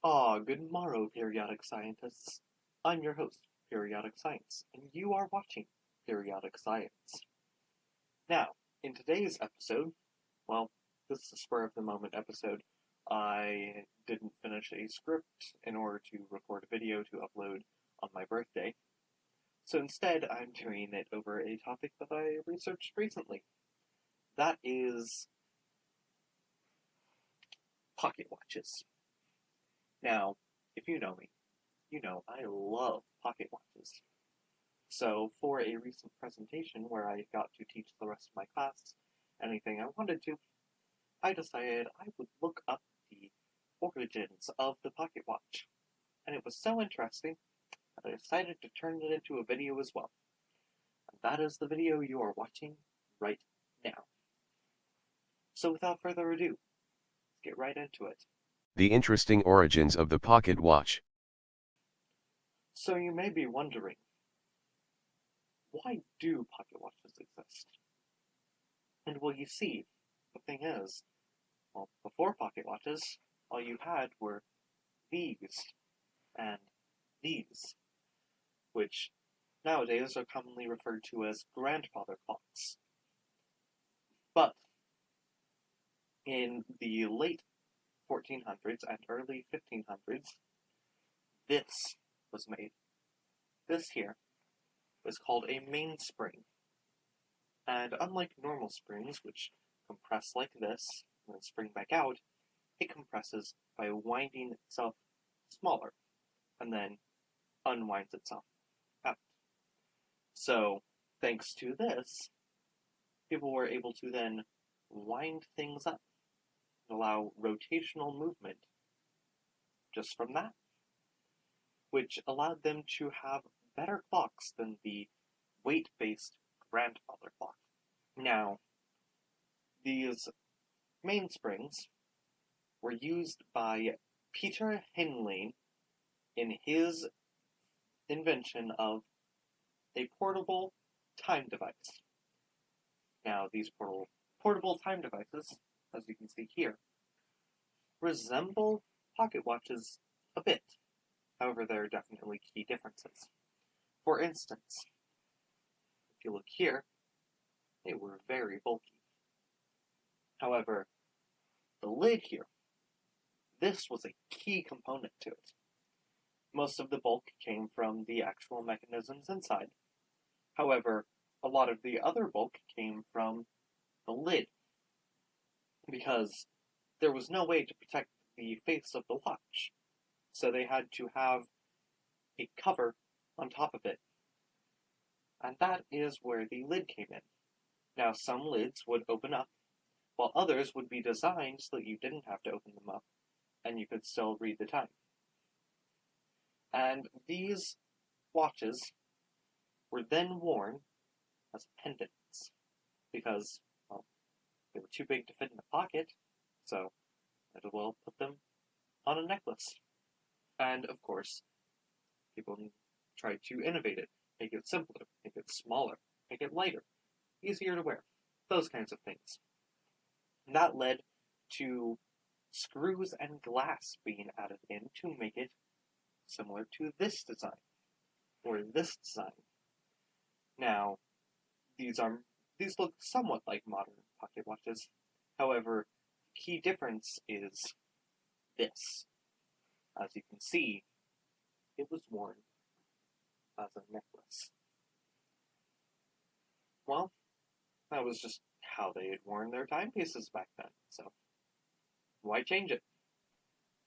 Good morrow, periodic scientists. I'm your host, Periodic Science, and you are watching Periodic Science. Now, in today's episode, well, this is a spur of the moment episode. I didn't finish a script in order to record a video to upload on my birthday, so instead I'm doing it over a topic that I researched recently. That is pocket watches. Now, if you know me, you know I love pocket watches. So, for a recent presentation where I got to teach the rest of my class anything I wanted to, I decided I would look up the origins of the pocket watch. And it was so interesting that I decided to turn it into a video as well. And that is the video you are watching right now. So, without further ado, let's get right into it. The interesting origins of the pocket watch. So, you may be wondering, why do pocket watches exist? And well, you see, the thing is, well, before pocket watches, all you had were these and these, which nowadays are commonly referred to as grandfather clocks. But in the late 1400s and early 1500s, this was made. This here was called a mainspring. And unlike normal springs, which compress like this and then spring back out, it compresses by winding itself smaller and then unwinds itself out. So, thanks to this, people were able to then wind things up and allow rotational movement just from that, which allowed them to have better clocks than the weight-based grandfather clock. Now, these mainsprings were used by Peter Henley in his invention of a portable time device. Now, these portable time devices, as you can see here, resemble pocket watches a bit. However, there are definitely key differences. For instance, if you look here, they were very bulky. However, the lid here, this was a key component to it. Most of the bulk came from the actual mechanisms inside. However, a lot of the other bulk came from the lid, because there was no way to protect the face of the watch, so they had to have a cover on top of it. And that is where the lid came in. Now, some lids would open up, while others would be designed so that you didn't have to open them up, and you could still read the time. And these watches were then worn as pendants, because, well, they were too big to fit in a pocket, so might as well put them on a necklace. And, of course, people tried to innovate it, make it simpler, make it smaller, make it lighter, easier to wear, those kinds of things. And that led to screws and glass being added in to make it similar to this design, or this design. Now, these look somewhat like modern pocket watches. However, the key difference is this. As you can see, it was worn as a necklace. Well, that was just how they had worn their timepieces back then, so why change it?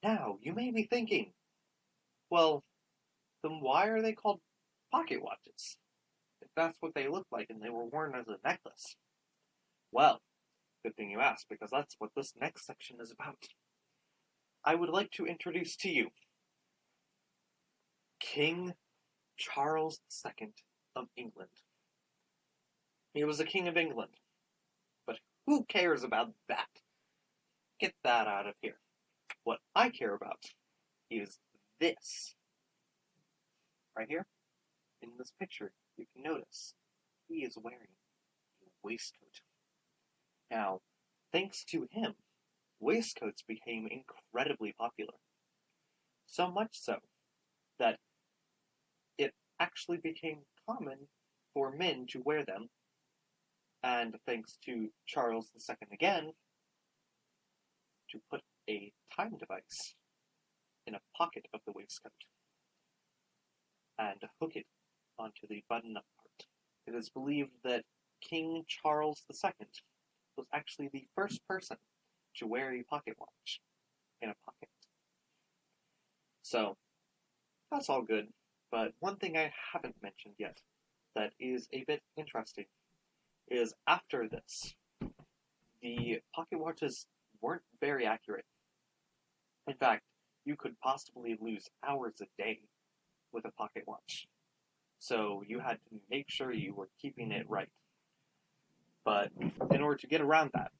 Now, you may be thinking, well, then why are they called pocket watches? If that's what they look like and they were worn as a necklace. Well, good thing you asked, because that's what this next section is about. I would like to introduce to you King Charles II of England. He was a king of England, but who cares about that? Get that out of here. What I care about is this. Right here, in this picture, you can notice he is wearing a waistcoat. Now, thanks to him, waistcoats became incredibly popular. So much so that it actually became common for men to wear them, and thanks to Charles II again, to put a time device in a pocket of the waistcoat and hook it onto the button-up part. It is believed that King Charles II was actually the first person to wear a pocket watch in a pocket. So, that's all good, but one thing I haven't mentioned yet that is a bit interesting is after this, the pocket watches weren't very accurate. In fact, you could possibly lose hours a day with a pocket watch. So you had to make sure you were keeping it right. But in order to get around that,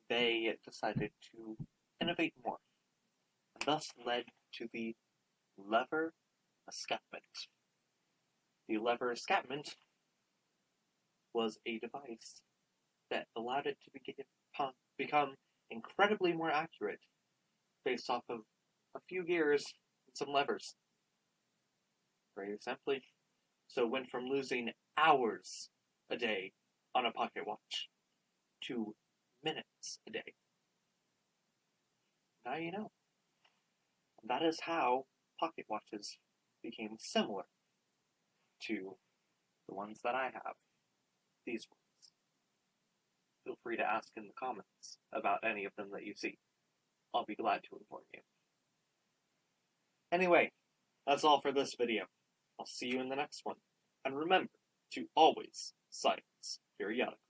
they decided to innovate more, and thus led to the lever escapement. The lever escapement was a device that allowed it to become incredibly more accurate based off of a few gears and some levers. Very simply, so it went from losing hours a day on a pocket watch to minutes a day. Now you know. That is how pocket watches became similar to the ones that I have. These ones. Feel free to ask in the comments about any of them that you see. I'll be glad to inform you. Anyway, that's all for this video. I'll see you in the next one. And remember to always silence periodicals.